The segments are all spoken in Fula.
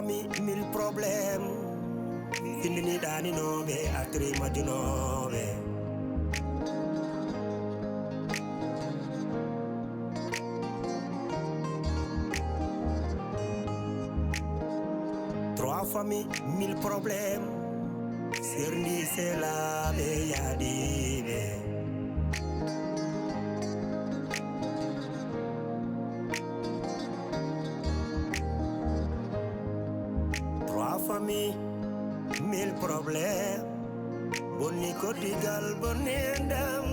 familles, 1000 problèmes. Fini dani nobe, atri majunobe. Trois familles, 1000 problèmes. Sirni c'est la beyadibe. Trois familles, 1000 problèmes. Boni kotigal bonendam.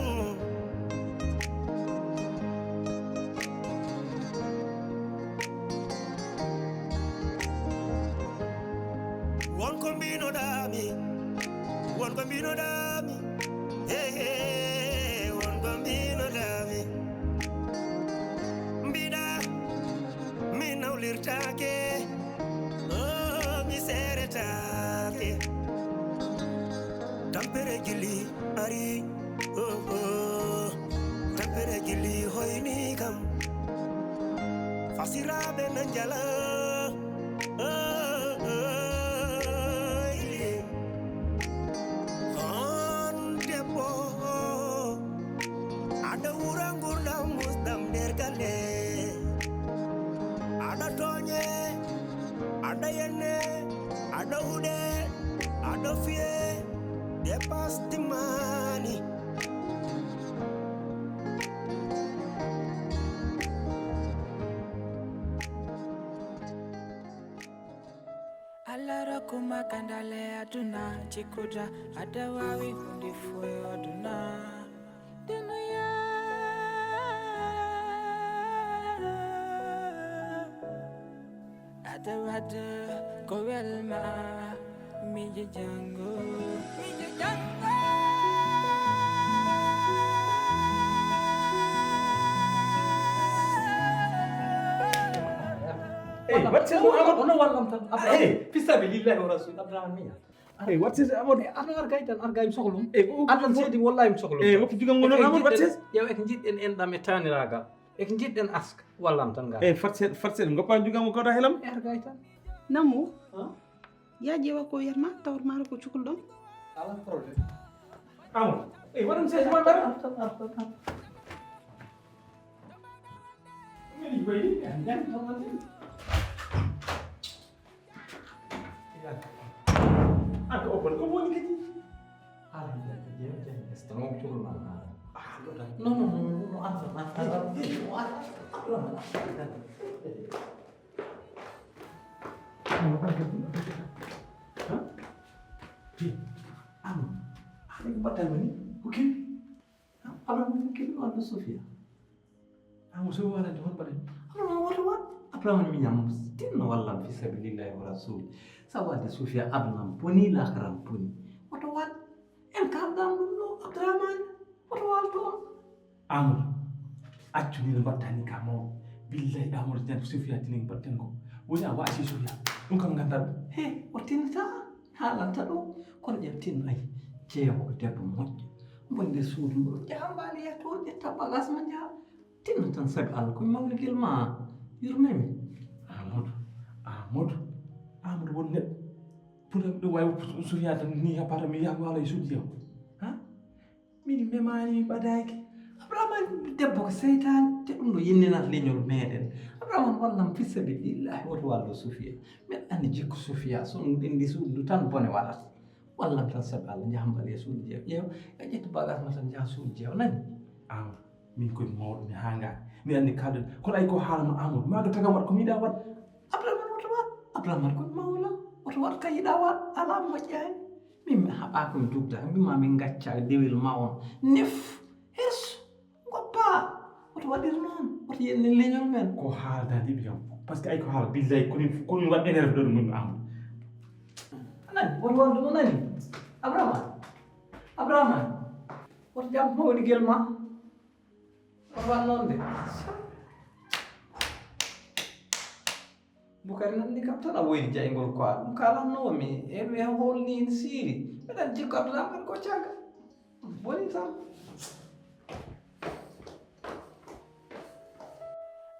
One combino dami, one combino dami. Hey hey, one combino dami. Mbida, mi naulirtake. Oh, mi seretake. Tampere gili ari, oh oh. Tampere gili hoini kam. Fasira benanjala, oh oh. On depo, ada urangurna musdam dergale, ada tonye, ada yene, ada ude, ada fie. Depas the money. Alara kuma kandale aduna chikuja adawawi hundi fuyo aduna dunia adawada kowelma miji jango Hey, what's it about? No one comes. Hey, fisabilillah wa rasul Abraham miya. Hey, what's it about? Ana argay tan argay soxlum. Adlan sedi wallahi soxlum. Hey, wop diga ngono amul what's it? Yow ek njit en dame tani raga. Ek njit en ask wallam tan ga. Hey, farset ngapa juga mo ko da helam? Argay tan. Namu? Ya jewa ko yerma tawr mara ko cukul dom. Ala problem. Amul. Hey, waram se zaman bar. Meri wait, and then someone. Aku open, kau mau ni? Hari ni dia jangan setengah cukul mana. No, Ada kepada ni? Mungkin. Apa mungkin ada Sofia? Aku semua ada tuan pada. What? Apa minyak tin wallam fi sabilillah wa rasul. Sawada Sofia abnam puni la karam puni. What? En kadam no Abdurrahman. What to? Amur. Actually ni batani kamo. Billahi amur jan Sofia tining batango. Woni awa si Sofia. Ungkam gantar. He, otin ta. Halan ta do. Kon jam tin ai. Jewo ko debbo mojjo. Bonde suudu jambali ya to de tabagas manja. Tin tan sag al ko mawni gelma. Yurmemi. Amadou won net pour de way Sofia tan ni apara mi ya wala sudi yow. Ha? Min memani badaki. Abraham debbo ko seytan te dum do yennina leñol meden. Abraham wallam fi sabilillah wa waldo Sofia. Men andi jikko Sofia so dindi suudu tan bone walat. Wallam tan sabal jambali sudi yow. Ya jet bagas ma tan ja sudi yow nani. Min koy mawdo mi hanga. Mi andi kaddo ko ay ko halama Amadou maga tagamat ko mi da wat. Abraham ko mawla wat kay dawat alam wajay mim haba ko dugda mi ma min gacca dewil mawon nef es gopa wadir non wat yen leñol men ko halda di biam parce que ay ko hal billahi ko ni wat énerve do mun am nan wat do nani Abraham wat jam mo ni gelma wat non de bukan nanti kapten awo ini janggol kuat. Mukalah nomi, ewe hol ni siri. Bedan jika Abdurrahman kau jaga. Boleh tak?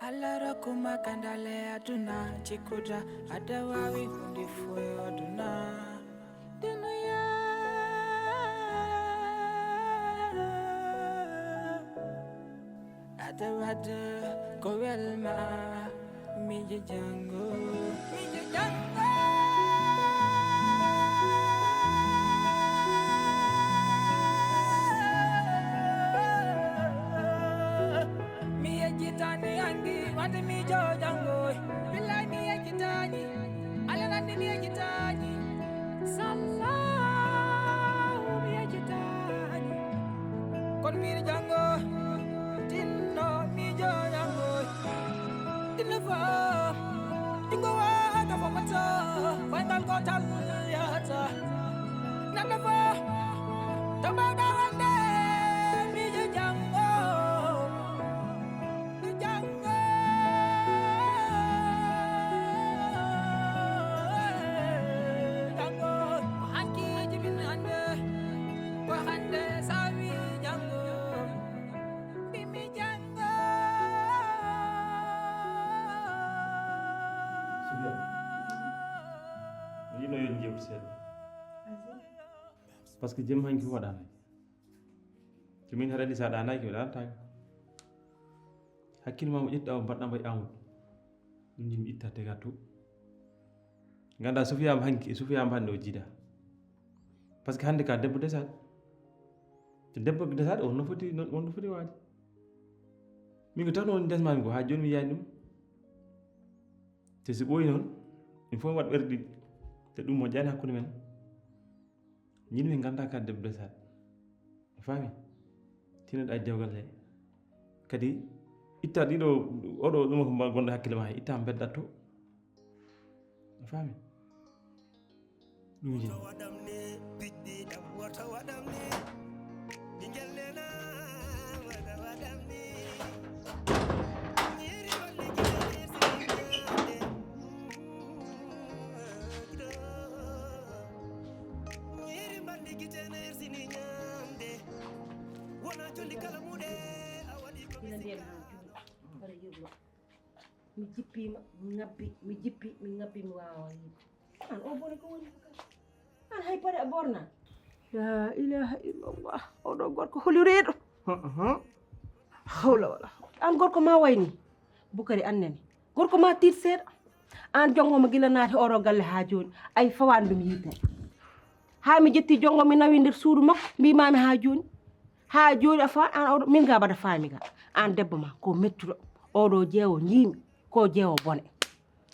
alara kuma kandale aduna chikuda adawawi hundi fuyo aduna dunia adawada kowelma miji jango Wante mi jo jango billahi mi yekitani alangandi mi yekitani sallahu mi yekitani kon mi jango tinno mi jo jango tinno fa tingo wa ka fa mata fangal ko tal yata nanda fa tamba da hande mi jo jango parce que jëm hanki waɗana so min haɗani sa ɗanaki o ɗanataki hakkille ma mo ƴetta o mbaɗɗa mbayi amudu ɗum jimi itta tega to ganda sofiyama hanki e sofiyama hande o jiida par ce que hande ka debbo desaɗo so debbo desaɗo on no foti waade min ko tan on desmami ko ha joni mi yiyani ɗum te so ɓooyi noon il faut mi waɗa ɓerɗe ɗiɗi te ɗum moƴƴani hakkude men ñin min ganda ka debbo desaɗo a faami tinoɗa e dewgal he kadi itta ɗiɗo oɗo ɗum ko gonɗo hakkille ma he itta beddat to a faami ɗum jini mi jippima mi ngabbi mi jippi mi ngabbi mi wawa yiide an o bone ko woni an hay pare a borna la ilaha illallah oɗo gorko holireɗo hawla wala an gorko ma wayni Bukari annene gorko ma tiit seeɗa an jongomo gila naati oɗo galle ha joni ay fawani ɗum yiide ha mi jetti jongo mi nawi nder suudu makko mbimami ha joni a fa an oɗo min ga mbaɗa faami ga an debbo ma ko mettuɗo oɗo jeewo jiimi ko jeewo bone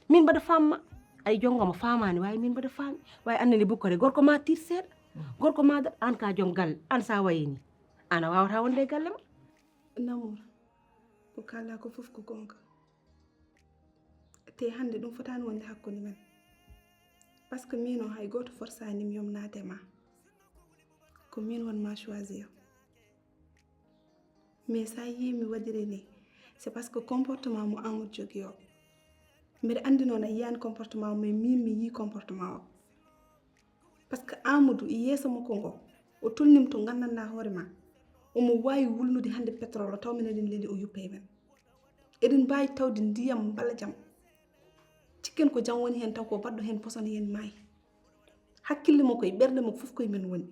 min mbaɗa famma ay jongomo famani wawi min mbaɗa faami wawi annene Bukari gorko ma tiit seeɗa gorko ma da an ka joom galle an sa wayini an a wawata wonde e galle ma Namour ko kala ko fof ko gonga te hande ɗum fotani wonde hakkude men par ce que min o hay goto forsani mi yomnade ma ko min wonma choisir mais sa yi mi waɗiri ni c'est parce que comportement mo Amadou jogui o mbiɗa andi noon a yiyani comportement o mais min mi yi comportement o par ce que Amadou yeeso makko ngo o tolnim to gandanɗa hoore ma omo wawi wulnude hande pétrole o taw min eɗen leeli o yuppe men eɗen mbawi tawde ndiyam balajam cikken ko jam woni hen taw ko baɗɗo hen posone hen maayi hakkille makko e ɓerde makko fof koye men woni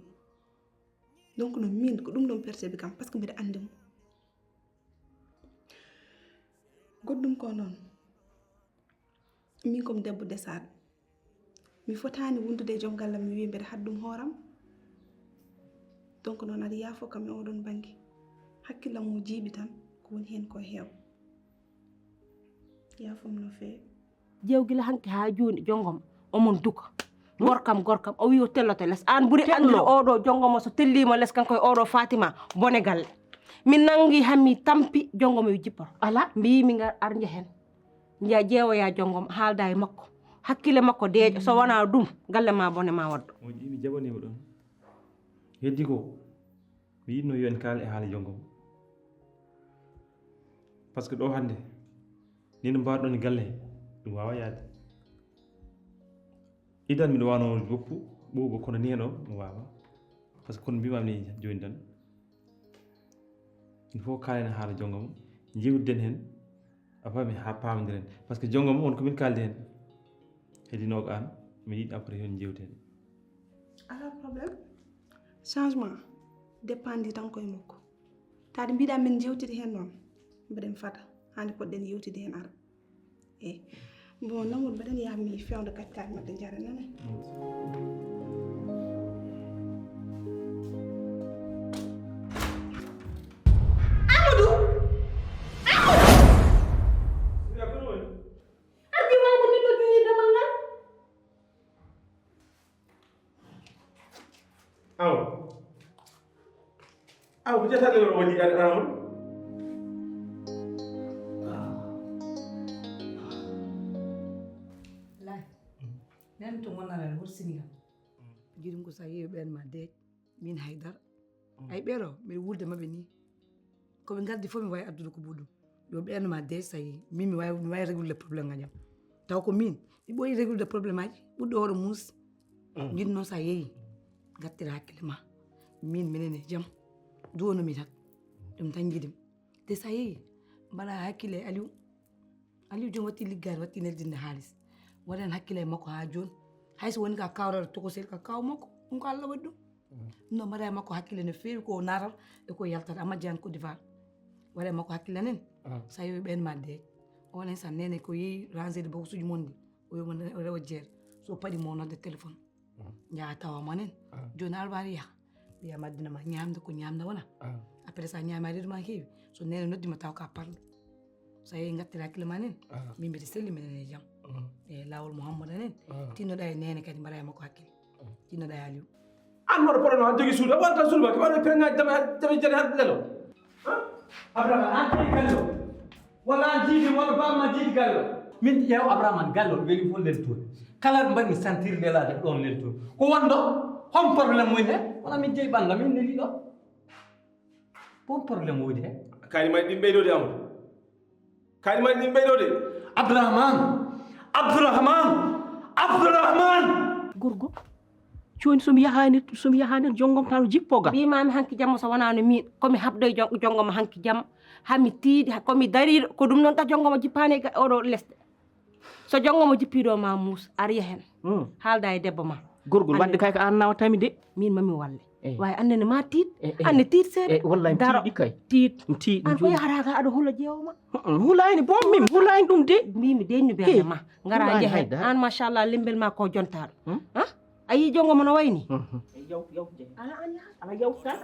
donc no min ko ɗum ɗon percebi kam par ce que mbiɗa andi mo goɗɗum ko noon min komi debbo desaɗo mi fotani wondude e joom gallam mi wi mbeɗa haddum hooram donc noon aɗa yaafo kam e oɗon banggue hakkillam mo jiiɓi tan ko woni hen ko heew yaafom no feewi jewgila hanki ha joni jongom omon duka gorkam o wi o telloto less an ɓuuri andude oɗo jongomo so tellima less kanko e oɗo Fatima bone galle min nangi hammi tampi jongomo wi jippoto ala mbimi ngar ar jehen jeewoya jongom haalda e makko hakkille makko deeƴo so wona ɗum galle ma bone ma waddo o ƴimi jaɓanima ɗon heddi ko mi yinno yo en kaal e haala jongom par ce que ɗo hande ni no mbaɗon e galle he ɗum wawa yaade idan miɗo wano goppu ɓuuɓo kono ni hen o mi wawa par ce que kono mbimami ni joni tan il faut kaalen haala jongom jewtiden hen a fami ha pamdiren par ce que jongom on komin kalde hen heɗinogo an mi yiɗi après yon jewten ala problème changement dépendre tan koye makko tade mbiɗa min jewtide hen noon mbeɗen fata hande poɗɗen yewtide hen ara eyi bon namour mbeɗen yaha mi fewde kaccitaji maɗɗe jara nane aw ko jetta lewro woni ar aram lay nen to gonara hursiniga jirim ko sa yewi ɓen ma deej min haydara ay ɓeero mbiɗa wulde maɓe ni koɓe gardi fof mi wawi addude ko ɓuuɗum yo ɓen ma deej sa yi min mi wawi réglude probléme ngañam taw ko min mi ɓooyi réglude probléme aji ɓuɗɗo hoore muusi jinno sa yeeyi gattira hakkille ma min minene jaam duwonomi tan ɗum tan jiiɗim te sa yeeyi mbaɗa hakkille e aliou joni watti liggade watti neldinde haalis waɗan hakkille e makko ha joni hayso woni ka kawrata tokosel ka kaw makko ɗum ko Allah waɗi ɗum no mbaɗa e makko hakkille no feewi ko natata e ko yaltata amma jeyani Côte d'Ivoire waɗa e makko hakkille nen sa yeewi ɓen ma deej on instant nene ko yeeyi rangede bokosuji mon ndi o wimo rewa jeere so paɗi mo nodde téléphone jaa tawama nen joni alwari yaha ɓiya maddinama ñamde ko ñamda wona après ça ñaami a reeduma heewi so nene noddima taw ka parle so yeeyi gattira hakkille ma nen min mbiɗa selli minen e jaam e lawol Mouhammada nen tinnoɗa e nene kadi mbaɗa e makko hakkille tinnoɗa e Aliou an waɗa probléme ha jogui suudu a waɗata suudu ma ke waɗa pereŋaji dame jani ha lelo abrahama an tawi galle o walla an jiidi walla bamma jiidi galle o min ƴeew abrahama galle o weeli fof leltoon kala ɗo mbaɗmi sentir lelade ɗon leltoon ko wonɗo hon probléme woni he wona min jeeyi ɓanda min neli ɗo bon probléme woodi he kaani maɗi ɗin ɓeydode amadou kaani maɗi ɗin ɓeydode abdourahmane gorgo joni somi yahani jonggom tan jippoga mbimami hanki jamma so wonano min komi habdoye jonggoma hanki jamma hami tiiɗi komi dariɗo ko ɗum noon ta jonggoma jippani oɗo lesɗe so jonggoma jippiɗo ma muusa ariya hen haalda e debbo ma gorgol wadde kay ko an nawatami de min mami walle wawi annene ma tiit anne tiit seeɗa wallahi tiiɗi kay tiit an koye haraka aɗa hula jeewoma hulani bon min hulani ɗum de mbimi deñu berde ma gara jehen an machallah lembel ma ko jontaɗo a yi jonggoma no wayni yaw je ala yaw tan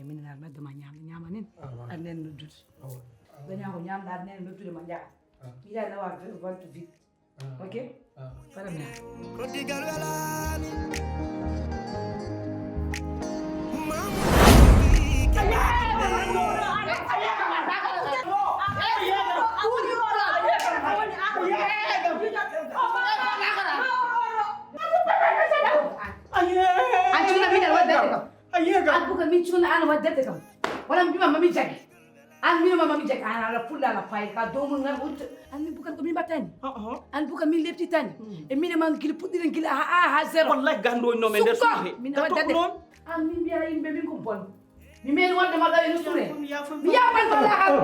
minenal maddema ñama nen aɗa nene noddude daña ko ñamɗa aɗa nene noddude ma jaa yiɗa nawa vantu vite ok paramia Kodigal welani an buka min cuna an waddete kam wala mbima mami jagi an mbima mami jagi an ala fulla ala fayi ka domul ngar utta an min bukan ko min battani an buka min leptitani e mine man gila puɗɗiren gila ha zéro wallahi gandoy no men der suuhe min waddete an min mbiya yimɓe min ko bon mi meni wonde ma ɗawi no suure mi yafani falakal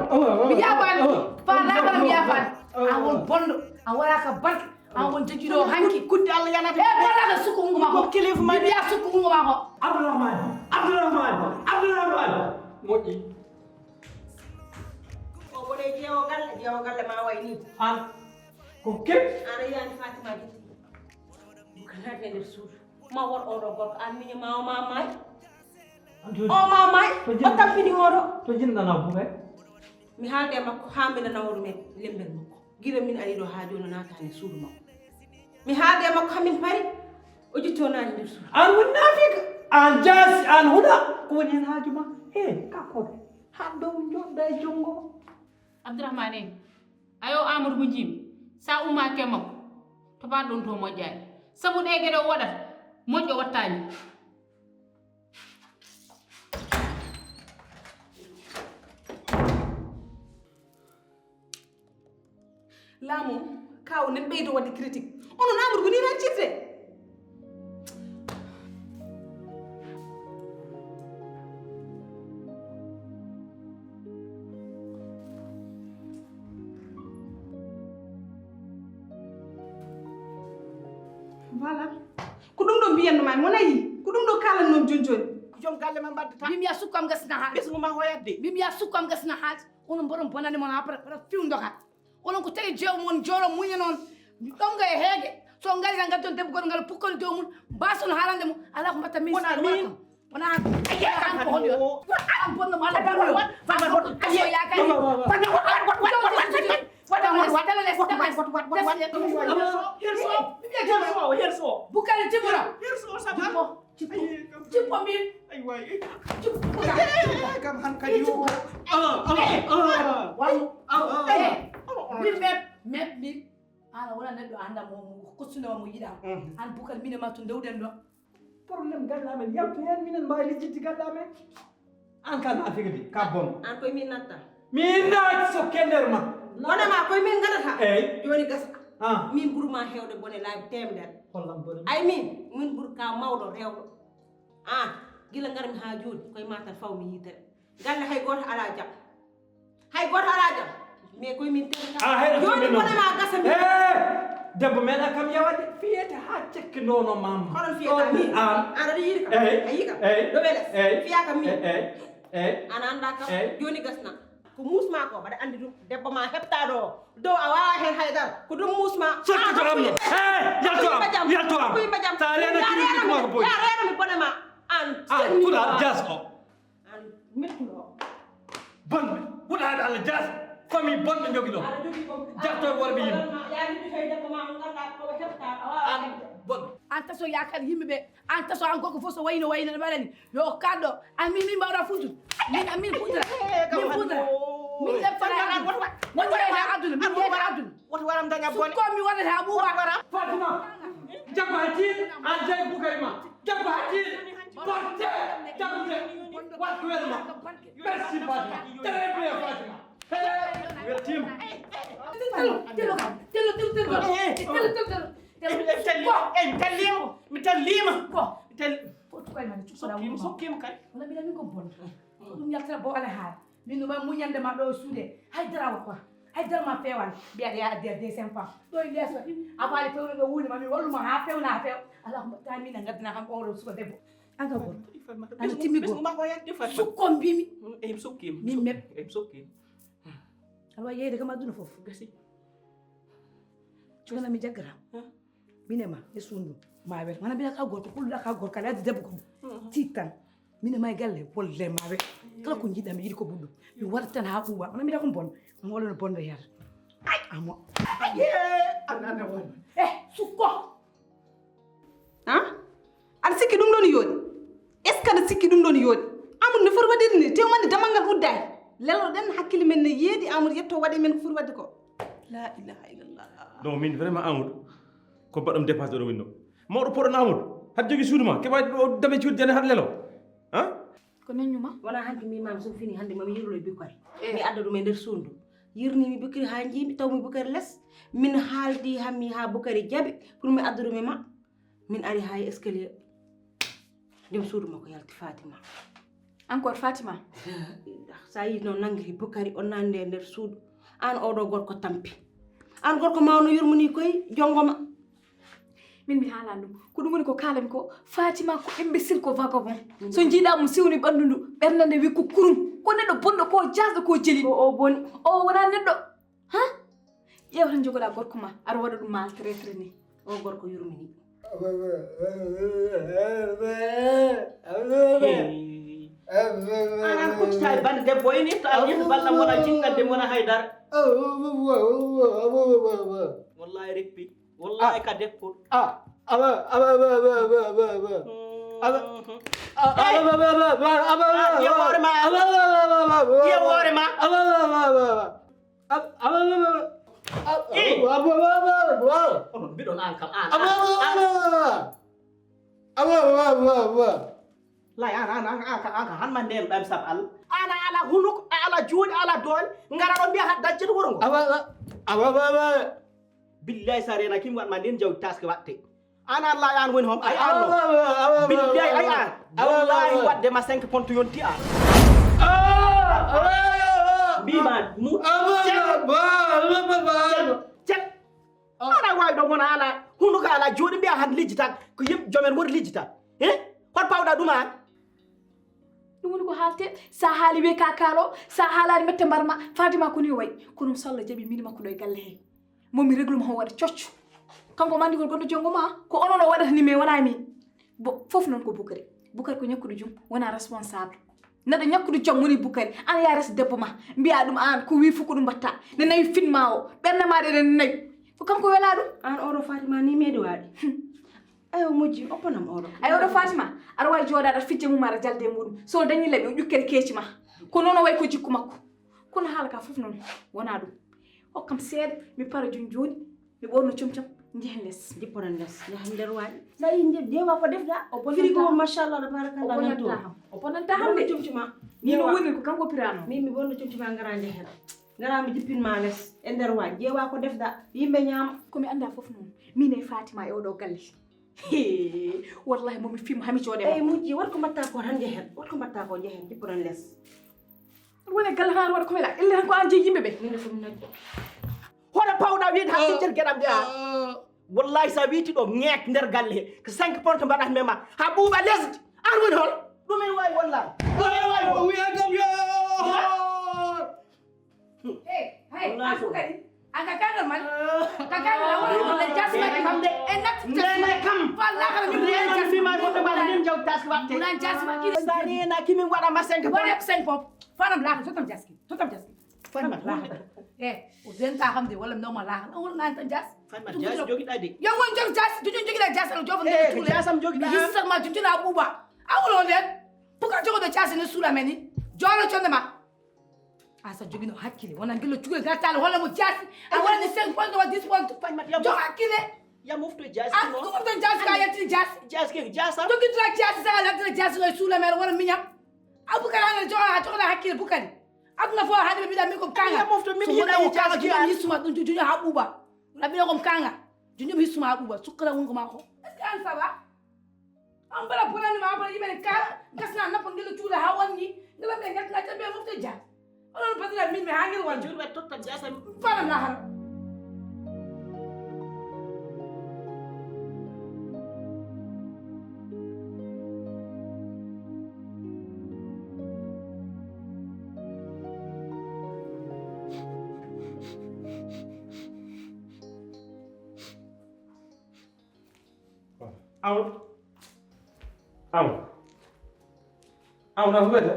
mi yafani falakal mi yafani an won bonɗo an waraka barke an won jogiɗo hanki kudde Allah yanata e falaka sukku ungu ma ko kilifa ma mbiya sukku ungu ma ko abdourahmane moƴƴi o woni jeewo galle ma wayni an ko kep ana yani fatima jitti ko naate nder suudu ma won oɗo gorko an miñi ma o mamay o mamay o tampini oɗo to jinɗana buɓe mi haalde makko ha mbiɗa nawaru men lembel makko guila min ari ɗo ha joni natani suudu makko mi haalde makko hamin pari o jittonani nder suudu an woni nafika an jaasi an huɗa ko woni hen haaju ma e kakkoɓe ha dow joɗɗa e jonngo Abdourahmane ayo Amadou mo jimi sa ummake makko to ba ɗum to moƴƴani sabu ɗe geɗe o waɗata moƴƴo wattani laamu kaw ne ɓeydo wadde critique onon amadou ko ni tan cirte voilà ko ɗum ɗo mbiyannoma mo nayi ko ɗum ɗo kalannomi joni joni jom galle men mbaddata mbimi ya sukkam gasna haade ɓesgu ma hoyatde mbimi ya sukkam gasna haade onon mboɗon bonani mon après aɗa fiwndoka onon ko tagi jew mon joolo muña noon ɗonga e heege so ngari tan gaddon debbo goɗo ngal pukkoni dow mum mbason haalande mum ala ko mbatta min wona an ko holli an bonnomo ala bukari timmuno cippo mbin kam han kadi min ala wona neɗɗo anda mo kostunoma mo yiɗam an bukari mine ma to dewɗen ɗo probléme galle amen yaltu hen minen mbawi lijjidde galle amen an kan a figidi ka bon an koye min natta min naati so kender ma wonema koye min gaɗata eyyi joni gasa ah min ɓuurma hewde bone laabi temedere hollam bone ay min ɓuur ka mawɗo rewɗo an gila garmi ha joni koye matal fawmi yitere galle hay goto ala jaam mais koye min temata joni bonema gasa min debbo meeɗa kam yawade fiyete ha cekki ndono mamma hoɗon fiyata min an aɗa yiɗi kam a yii kam ɗo weles fiya kam min an anda kam joni gasna ko musma ko mbaɗa andi ɗum debbo ma heɓtaɗo o dow a wawa hen haydara ko ɗum musma sottito am no yalto am kuyimba jam sa rena kiɗima ko boyi ya renami bonema an fuɗa jas o an mettuɗo bonɓe fuɗaade allah jas famille bonɓe jogi ɗo jatto worɓe yimɓe yaani toy debbo ma mo ganduɗa ko heɓta a wawa bonɓe an taso yakar yimɓeɓe an taso an gorko fof so wayno wayno ne waɗani yo kadɗo an min mbawɗa fuutude min fuudra min ɗeftaa min yeeyta aduna min yeeyta aduna woto waram daña bone sukko mi waɗata ha ɓuuɓa fatima jaggo ha tiiɗ an jeyi bukari ma jaggo ha tiiɗ porte jaggude wattu welma merci fatima très bien fatima weltima mi tallima sokkima kay wona mbiɗa min ko bonta ɗum yaltata bo ala haala min ɗuma muñande ma ɗo e suude haydarawa quoi haydara ma fewani mbiyata ya addi a deuxiéme fois ɗo e leeso a faali fewno ɗo wuuni ma min walluma ha fewna ha few ala ko mbatta min a gaddana kam oɗo suka debbo an ka goto ana timmi go ma hoyatde fatima sukko mbimi eyim sokkima min meɓ eyim sokkima aɗa wawi yeyde kam aduna foof gasi cogana mi jaggata minema e suudu ma wet mana mbiɗa ka gorko kulluɗa ka gorko aɗa addi debbo kom tiit tan minema e galle wolle ma wet kala ko jiɗɗa mi yiɗi ko ɓuɗɗum mi waɗat tan ha ɓuuɓa mana mbiɗa ko bon mi wolono bonde yata amo anda won sukko aɗa sikki ɗum ɗon yooɗi est ce que aɗa sikki ɗum ɗon yooɗi amadou no foti waɗirde ni tewmande damal ngal uddani leloɗen hakkille men ne yeedi amadou yetto waɗe men ko foti wadde ko la ilaha illallah non min vraiment amadou ko baɗɗom dépasse ɗo winno mawɗo poɗon amadou haɗa jogui suudu ma keɓa o daɓe cuuɗi jane haɗa lelo ko neññuma wona hanki mbimami somi fini hannde mami yirlo e Bikary mi adda ɗum e nder suudu yirnimi Bikary ha jiimi tawmi Bikary less min haaldi hammi ha Bikary jaaɓi pour mi adda ɗum e ma min ari ha e escalier joom suudu makko yalti Fatima encore Fatima sa yi noon nanguiri Bikary o nande e nder suudu an oɗo gorko tampi an gorko mawno yurmini koye jongoma min mi haalani ɗum ko ɗum woni ko kalami ko Fatima ko imbécile ko vagabond so jiiɗa mo siwni ɓanndu ndu ɓernde nde wi ko kurum ko neɗɗo bonɗo ko jasɗo ko jeli o boni o wona neɗɗo ha ƴeewa tan jogoɗa gorko ma aɗa waɗa ɗum maltraité ni o gorko yurmini an kuccita e bande debbo ini to a yehi balɗam wona jingande wona haydara wallahi reppi wallahi ka dekkuɗo oɗon mbiɗon an kam an lay an ka hanma ndenuɗami saabu Allah an a ala hunuko a ala juuɗe ala doole ngara ɗo mbiya hat daccede wuro ngo billahi sa rena kim waɗma nden jawdi taske watte an lay an woni hom ay an billahi ay an wallahi wadde ma 5 ponto yonti an mbima aɗa wawi ɗo gona ala hunuko ala jooɗi mbiya han lijjitan ko yimɓe jomen woni lijjitan e hot pawɗa ɗum an ɗum woni ko haalte sa haali we kakalo sa haalani mette mbarma fatima koni wayi kono sallah jaaɓi mini makko ɗo e galle he momi régluma ho waɗa cocco kanko mandigol gonɗo jongo ma ko onon o waɗata ni mais wona min bo foof noon ko Boukary ko ñakkuɗo jum wona responsable neɗɗo ñakkuɗo joom woni Boukary an ya res debbo ma mbiya ɗum an ko wi fof ko ɗum mbatta ne nawi finma o ɓerde maɗe ne nawi ko kanko wela ɗum an oɗo Fatima ni meeɗi waɗi ayo moƴƴi oppanam oɗo ay oɗo Fatima aɗa wawi jooɗaɗo aɗa ficce mum aɗa jalde muɗum so dañi laɓi o ƴukkere keeci ma ko noon o way ko jikku makko kono haala ka fof noon wona ɗum hokkam seeɗa mi para joni mi ɓorno comcom jehen less jipponen less jahan nder waɗi sayi ƴeewa ko defɗa frigo machallah tabarakallah o bonanta hamde comcuma ni no woni ko kanko pirano min mi bonno comcuma ngara jehen ngara mi jippinma less e nder waɗi ƴeewa ko defɗa yimɓe ñaama komi anda fof noon min e Fatima e oɗo galle wallahi momi fima hami jooɗe eyi moƴƴi wat ko mbatta ko tan jehen wat ko mbatta ko jehen jipponen less woni galle han waɗa ko wela ille tan ko an jeeyi yimɓe ɓe minde fof najjo hono pawɗa wiide hakkijel gueɗam ɗe an wallahi sa wiiti ɗo ŋeek nder galle he ko 5 ponto mbaɗatme ma ha ɓuuɓa lesdi an woni hol ɗum en wawi wallahi Boukary anga kangal man kangal wala jasma kam de en nak jasma kam wallahi kala min en jasma goɗɗo mbaɗa nden jawdi taske watte nan jasma kini sa rena kimi waɗama 5 wala 5 pop fanam laaka totam jaski fanam laaka o denta hamde wala ndoma laaka wala nan tan jas fanma jas jogiɗa de yo won jog jas jujun jogiɗa jas ala jofo ndee tule jasam jogiɗa yissama jujuna ɓuuɓa awolo nden pourquoi jogoɗo jas ne suula men ni jolo conde ma asa jogino hakkile wona gillo cugal gartale holla mo jasi a woni 5 point wa 10 point jo hakkile ya mofto jas ko mofto jas ka yetti jas ke jasam jogitra jas sa la jas no suula men wala miñam Boukary ana jogoɗa hakkile Boukary aduna fo haade ɓe mbiɗa min kom kanga mofto min yiɗa jas junjum hissuma ɗum junjum ha ɓuuɓa raɓɓina kom kanga junjum hissuma ha ɓuuɓa sukkata wonko ma ko est ce que an saba an mbala bonani ma bala yimene kala gasna nappa gillo cuuɗa ha wonni ngala ɓe gasna tan ɓe mofto jas onon patira min mi hangel won jurɓe totta jasam fanam lahara Aw na fubete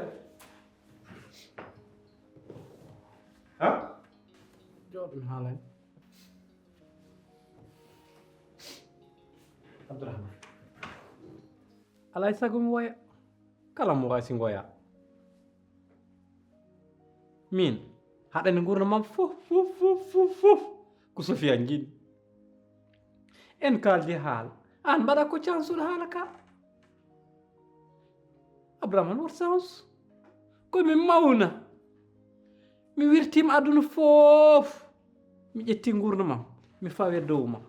ha joɗon haalani Abdourahmane alay sago mi woya kala mo wasi goya min haɗani gurdamam fof ko Sofia jiiɗi en kaldi haala an mbaɗa ko cansuɗo haala ka Abdourahmane wat chance komi mawna mi wirtima aduna foof mi ƴetti gurdamam mi fawe dow ma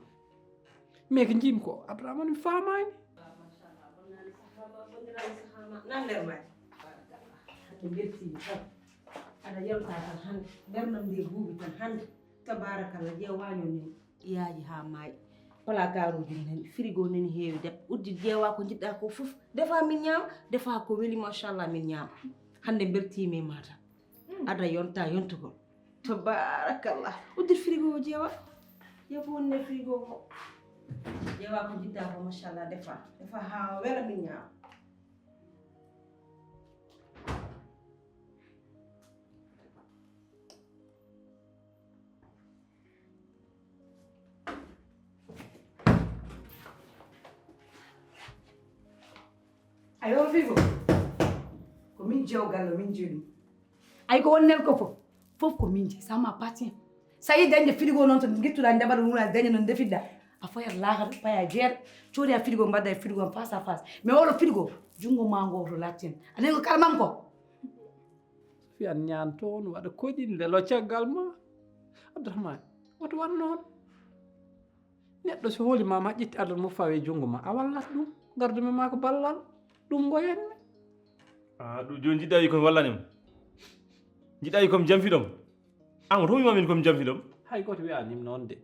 mais ko jiimi ko Abdourahmane mi famani nan nder maji hake beltimi tan aɗa yalta tan hande bernam nde buuɓi tan hande tabarakallah ƴeewaño nen yaaji ha maayi placard uji nani frigo nani heewi deb uddi ƴeewa ko jiɗɗa ko fof defa min ñaama defa ko weli machallah min ñaama hande beltimi e mata ada yonta yontugol tabarakallah uddir frigo o ƴeewa ƴeewa woni nder frigo ko ƴeewa ko jiɗɗa ko machallah defa ha wela min ñaama ayo figo ko min jew gallo min jeeɗum ay ko wonnel ko fof ko min je ça m'appartient sa yi dañde frigo noon to guittuɗa ndeɓaɗa wuna daña no defidɗa a foyat laakata paya jeeɗa coodi a frigo mbadda e frigo face à face mais oɗo frigo junngo ma ngo to laatti hen anen ko kalman ko fiyan ñaan toon waɗa koƴinde lo caggal ma Abdourahmane woto wat noon neɗɗo so hoolima ma ƴetti adana mo fawe junngo ma a wallat ɗum gardumi ma ko ballal ɗum goyenmi ɗum joni jiɗɗa wi komi wallanima jiɗɗa wi komi jamfiɗom Amadou to wimamin komi jamfiɗom hay goto wiyanim noon de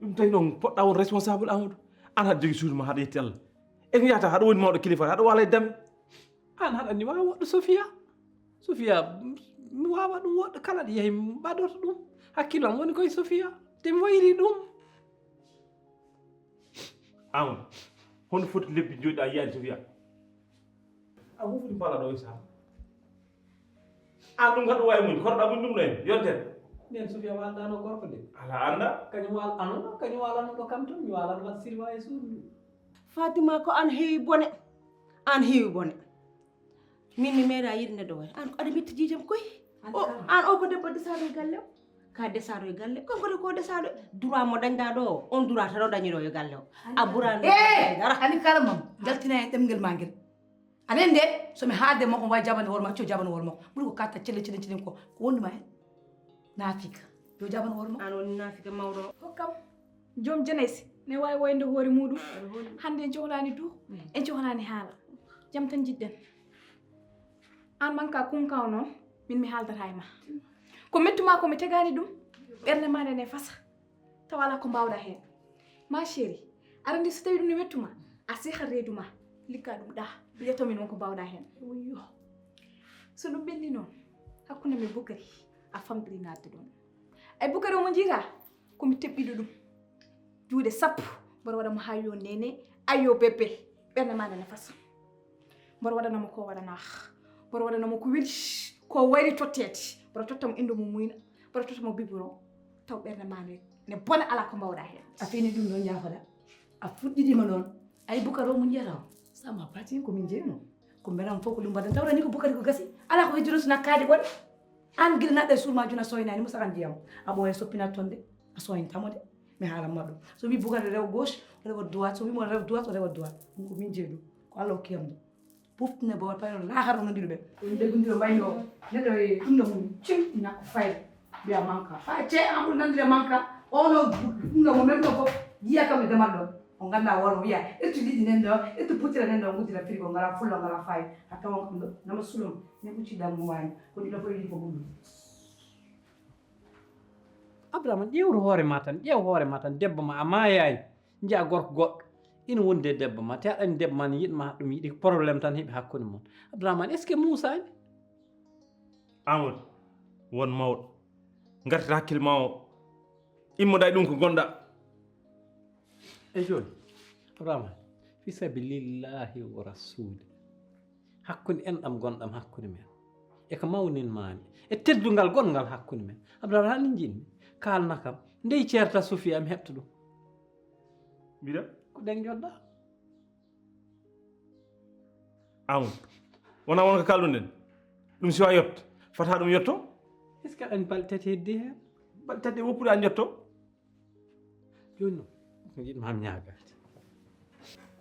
ɗum tawi noon poɗɗa won responsable Amadou an haɗa jogui suudu ma haɗa yetti Allah eko yiyata haɗa woni mawɗo kilifa haɗa wala e dame an haɗa ni wawa woɗɗo Sofia mi wawa ɗum woɗɗo kala ɗo yeehi mbaɗoto ɗum hakkillam woni koye Sofia te mi wayri ɗum Amadou hono foti lebbi joɗɗa yiyani Sofia a hufoti mbala ɗo e saaha an ɗum gaɗɗo wawi muñ korɗa muñ ɗum ɗo en yontere nden Sofia walɗano gorko de ala anda kañum walano ɗo kam toon mi walano wat silwa e suudu Fatima ko an heewi bone an heewi bone min mi meeɗa yiɗde ɗo way an ko aɗa mitti jiijam koy an o ko debbo desaɗo e galle o ka desaɗo e galle kankone ko desaɗo droit mo dañɗa ɗo o on droit tan o dañiɗo e galle o a ɓurani dara ani kala mam jaltina e ɗemgel ma ngel anen de somi haalde makko wawi jabande hoore makko acco jabane hoore makko ɓuri ko katta cellen ko wonduma hen naafika yo jabane hoore makko an woni naafika mawɗo hokkam joom jenaysi ne wawi woyde hoore muɗum hande en cohlani du en cohlani haala jam tan jiɗɗen an manka kunkaw noon min mi haaldata e ma ko mettuma ko mi tegani ɗum ɓerde ma nde ne fasa tawa ala ko mbawɗa hen ma chéri arandi so tawi ɗum ne wettuma a seeha reedu ma likka ɗum ɗa biyatomin wonko mbawɗa hen yo so ɗum ɓenni noon hakkude mi Boukary a famɗiri nadde ɗon ay Boukary omo jiita komi teɓɓiɗo ɗum juuɗe sappo mboɗo waɗamo ha yo nene ayyo bébé ɓerde ma nene fasa mboɗo waɗanamo ko waɗana mboɗo waɗanamo ko weeli ko wayri tottede mboɗo tottamo inde mo muyna mboɗo tottamo biberon taw ɓerde ma ne bone ala ko mbawɗa hen a fini ɗum ɗon jaafoɗa a fuɗɗiɗima noon ay Boukary o mo jiyata o sama pati komin jeeyno ko mbeɗam fof ko ɗum mbaɗan tawɗani ko Boukary ko gasi ala ko heddiɗo so nakkaade ɓone an guila naɗɗa e suuma joni a soynani musakan jeyam a ɓooya soppinat toon de a soyntamo de mi haalanma ɗum so wi Boukary rewa gauche o rewa droite so wimo rewa droite o rewa droite ɗum ko min jeeyi ɗum ko Allah hokkiyam ɗum poftina bo wat payno laahar o nondiɗo ɓen ɗum deggodiro mbayno neɗɗo e ɗum ɗo mum cim ñakko fayde mbiya manka fa ce amadou nandire manka ono ɗum ɗo mo même ɗo fof jiya kam e demal ɗon o ganduɗa wormo wiya ettu liɗɗi nen ɗo ettu puttira nen ɗo guddira frigo ngala fullo ngala fayi ha tawon kam ɗo nama sulum ne ɓucciɗam mo wani ko ɗiɗo fof yiɗi ko ɓuɗɗum Abdourahmane ƴewru hoore ma tan ƴeew hoore ma tan debbo ma a mayani jiya gorko goɗɗo ina wondi e debbo ma te aɗa andi debbo ma ne yiɗma ɗum yiɗi probléme tan heeɓi hakkude mon Abdourahmane est ce que muusani Amadou won mawɗo gartata hakkille ma o immoɗa e ɗum ko gonɗa e joni Abdourahmane fi sabilillahi wa rasuli hakkude enɗam gonɗam hakkude men e ko mawninmami e teddungal gongal hakkude men Abdourahmane hani jinmi kalna kam ndey ceerta Sofia mi heɓta ɗum mbiɗa ko ɗen joɗɗa Amadou wona won ko kalɗon ɗen ɗum siwa yetto fata ɗum yetto est ce que aɗa andi balɗe tati heddi hen balɗe tati woppude an yetto joni noon ko jiɗmami ñagade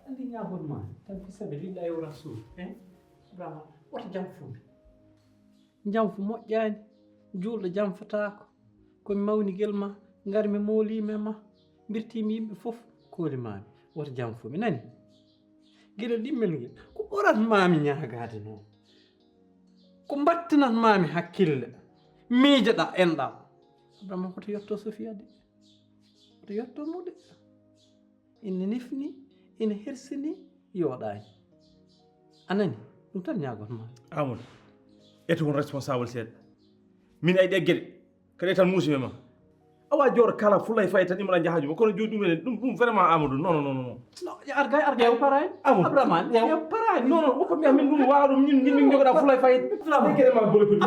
andi ñagonma tan fi sabilillahi wa rasul Abdourahmane woto janfuɓe janfu moƴƴani julɗo janfatako komi mawni guel ma garmi molime ma birtimi yimɓe foof kolimami woto janfuɓe nani gueɗel ɗimmel nguel ko ɓuratmami ñagade noon ko battinatmami hakkille miijoɗa enɗam Abdourahmane koto yetto Sofia de koto yettomo de ina nefni ina hersini yoɗani anani ɗum tan ñagonma Amadou eto won responsable seeɗa min ay ɗe gueɗe kadi tan muusime ma awa jooɗo kala fulay fayi tan immoɗa jahaju ma kono joni ɗum vraiment Amadou non arga yew parani Amadou Abdourahmane yew parani non woppa mbiya min ɗum wawa ɗum min jogoɗa fulay fayi gueɗe ma bole pudi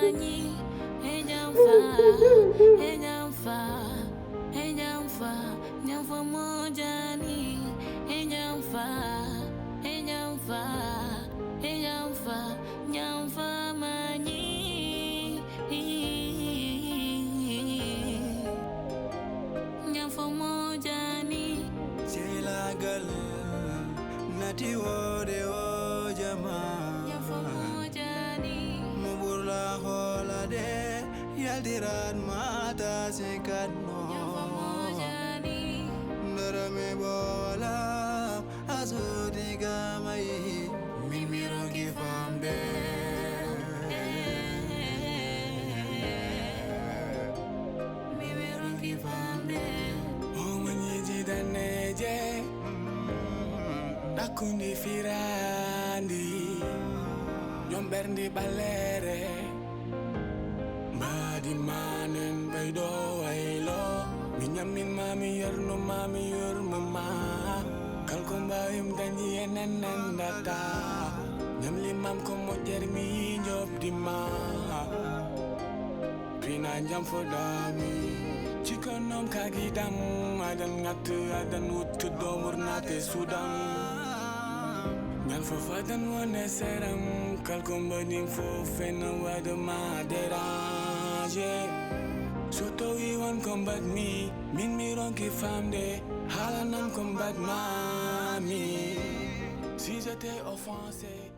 mani nyamfa mojani nyamfa mani nyamfa mojani Silagal nati wode o jama nyamfa mojani muburla holade yaldiran mata sekadno Narame bola azudi gamai mimiro gifamde mimiro gifamde Omanyi daneje Dakundi firandi Nyomberndi balere Badi manen baydo wailo Minyamin mami yerno mami yor mama Kalkomba im danyi enen data Nyam limam ko mojer mi job di ma Pina jam fodami Chikonom kagidam adan ngatu adan utu domur nate sudam Nyan fofadan wane seram Kalkomba dim fofena wada maderaje Soto iwan combat me Min mi ronki famde Halanan combat mami Si j'étais offensé